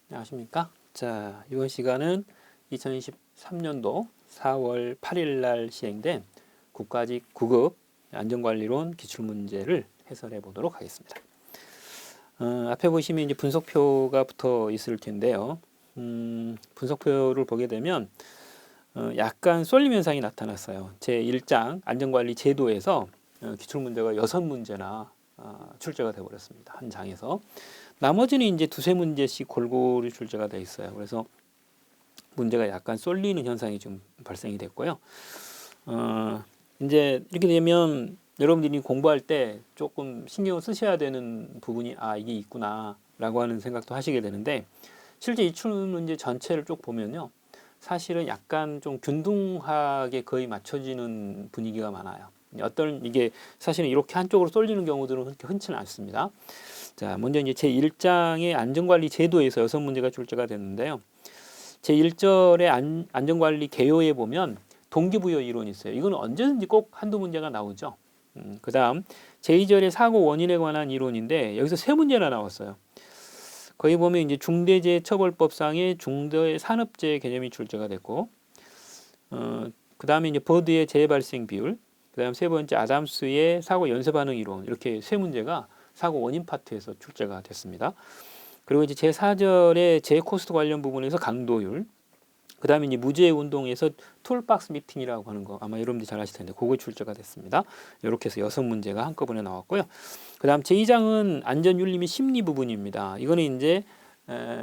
안녕하십니까? 자, 이번 시간은 2023년도 4월 8일 날 시행된 국가직 9급 안전관리론 기출문제를 해설해 보도록 하겠습니다. 앞에 보시면 이제 분석표가 붙어 있을 텐데요. 분석표를 보게 되면 약간 쏠림 현상이 나타났어요. 제1장 안전관리 제도에서 기출문제가 6문제나 출제가 되어 버렸습니다. 한 장에서. 나머지는 이제 두세 문제씩 골고루 출제가 되어 있어요. 그래서 문제가 약간 쏠리는 현상이 좀 발생이 됐고요. 이제 이렇게 되면 여러분들이 공부할 때 조금 신경을 쓰셔야 되는 부분이 이게 있구나라고 하는 생각도 하시게 되는데, 실제 이 출문제 전체를 쭉 보면요, 사실은 약간 좀 균등하게 거의 맞춰지는 분위기가 많아요. 이게 사실은 이렇게 한쪽으로 쏠리는 경우들은 그렇게 흔치는 않습니다. 자, 먼저 이제 제1장의 안전관리 제도에서 6문제가 출제가 됐는데요. 제1절의 안전관리 개요에 보면 동기부여 이론이 있어요. 이거는 언제든지 꼭 한두 문제가 나오죠. 그 다음 제2절의 사고 원인에 관한 이론인데 여기서 3문제나 나왔어요. 거기 보면 이제 중대재해처벌법상의 중대산업재해 개념이 출제가 됐고, 그 다음에 이제 버드의 재해 발생 비율, 그 다음 세 번째 아담스의 사고 연쇄 반응 이론, 이렇게 3문제가 사고 원인 파트에서 출제가 됐습니다. 그리고 이제 제4절의 재해 코스트 관련 부분에서 강도율, 그 다음에 이제 무죄 운동에서 툴박스 미팅이라고 하는 거 아마 여러분들이 잘 아실 텐데 그거 출제가 됐습니다. 이렇게 해서 6문제가 한꺼번에 나왔고요. 그 다음 제2장은 안전윤리 및 심리 부분입니다. 이거는 이제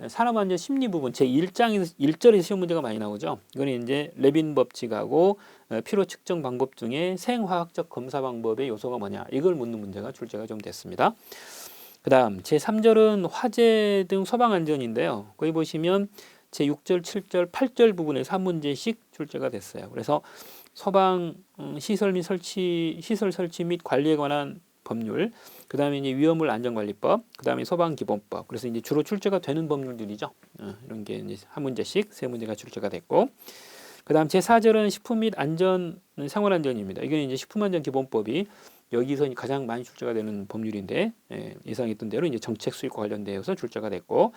산업안전 심리 부분 제1장에서 1절에서 시험 문제가 많이 나오죠. 이거는 이제 레빈 법칙하고 피로 측정 방법 중에 생화학적 검사 방법의 요소가 뭐냐, 이걸 묻는 문제가 출제가 좀 됐습니다. 그 다음 제3절은 화재 등 소방안전인데요. 거기 보시면 제6절, 7절, 8절 부분에서 한 문제씩 출제가 됐어요. 그래서 소방 시설 및 시설 설치 및 관리에 관한 법률, 그 다음에 이제 위험물 안전관리법, 그 다음에 소방기본법. 그래서 이제 주로 출제가 되는 법률들이죠. 이런 게 이제 한 문제씩 3문제가 출제가 됐고, 그 다음 제4절은 식품 및 안전, 생활안전입니다. 이건 이제 식품안전기본법이 여기서 가장 많이 출제가 되는 법률인데, 예상했던 대로 이제 정책 수립과 관련되어서 출제가 됐고,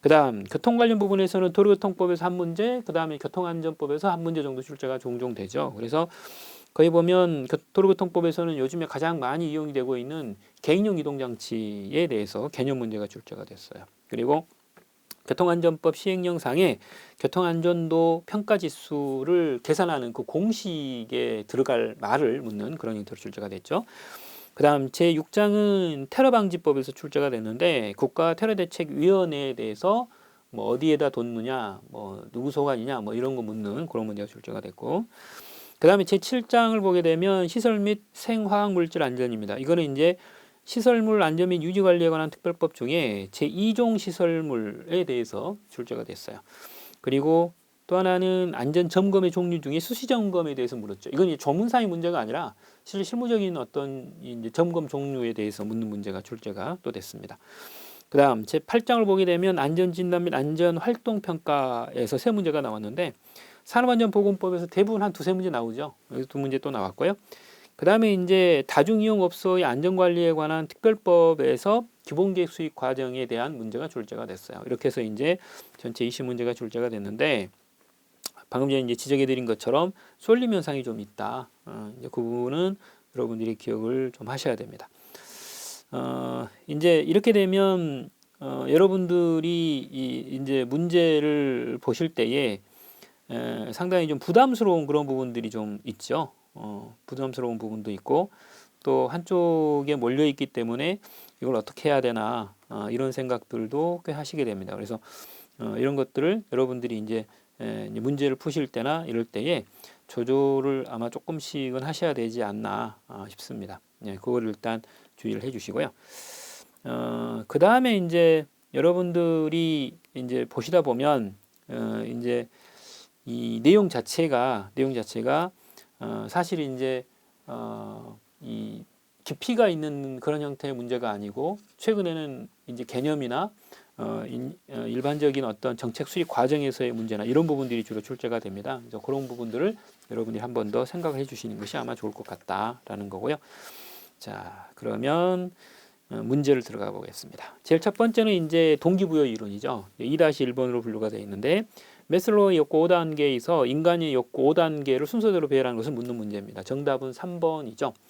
그 다음 교통 관련 부분에서는 도로교통법에서 한 문제, 그 다음에 교통안전법에서 한 문제 정도 출제가 종종 되죠. 그래서 거기 보면 도로교통법에서는 요즘에 가장 많이 이용이 되고 있는 개인용 이동장치에 대해서 개념 문제가 출제가 됐어요. 그리고 교통안전법 시행령상에 교통안전도 평가지수를 계산하는 그 공식에 들어갈 말을 묻는 그런 형태로 출제가 됐죠. 그 다음 제6장은 테러방지법에서 출제가 됐는데 국가테러대책위원회에 대해서 뭐 어디에다 뒀느냐, 뭐 누구 소관이냐, 뭐 이런 거 묻는 그런 문제가 출제가 됐고, 그 다음에 제7장을 보게 되면 시설 및 생화학물질 안전입니다. 이거는 이제 시설물 안전 및 유지 관리에 관한 특별법 중에 제2종 시설물에 대해서 출제가 됐어요. 그리고 또 하나는 안전 점검의 종류 중에 수시 점검에 대해서 물었죠. 이건 이제 조문상의 문제가 아니라 실무적인 어떤 이제 점검 종류에 대해서 묻는 문제가 출제가 또 됐습니다. 그 다음 제8장을 보게 되면 안전진단 및 안전활동평가에서 3문제가 나왔는데 산업안전보건법에서 대부분 한 두세 문제 나오죠. 여기서 2문제 또 나왔고요. 그 다음에 이제 다중이용업소의 안전관리에 관한 특별법에서 기본계획 수립 과정에 대한 문제가 출제가 됐어요. 이렇게 해서 이제 전체 20문제가 출제가 됐는데, 방금 전에 이제 지적해드린 것처럼 쏠림 현상이 좀 있다. 이제 그 부분은 여러분들이 기억을 좀 하셔야 됩니다. 이제 이렇게 되면 여러분들이 이제 문제를 보실 때에 상당히 좀 부담스러운 그런 부분들이 좀 있죠. 부담스러운 부분도 있고 또 한쪽에 몰려 있기 때문에 이걸 어떻게 해야 되나 이런 생각들도 꽤 하시게 됩니다. 그래서 이런 것들을 여러분들이 이제 문제를 푸실 때나 이럴 때에 조절을 아마 조금씩은 하셔야 되지 않나 싶습니다. 그거를 일단 주의를 해주시고요. 그 다음에 이제 여러분들이 이제 보시다 보면 이제 이 내용 자체가 사실 이제 이 깊이가 있는 그런 형태의 문제가 아니고 최근에는 이제 개념이나 일반적인 어떤 정책 수립 과정에서의 문제나 이런 부분들이 주로 출제가 됩니다. 그래서 그런 부분들을 여러분들이 한 번 더 생각을 해주시는 것이 아마 좋을 것 같다라는 거고요. 자, 그러면 문제를 들어가 보겠습니다. 제일 첫 번째는 이제 동기부여 이론이죠. 2-1번으로 분류가 되어 있는데 메슬로우의 욕구 5단계에서 인간의 욕구 5단계를 순서대로 배열하는 것을 묻는 문제입니다. 정답은 3번이죠.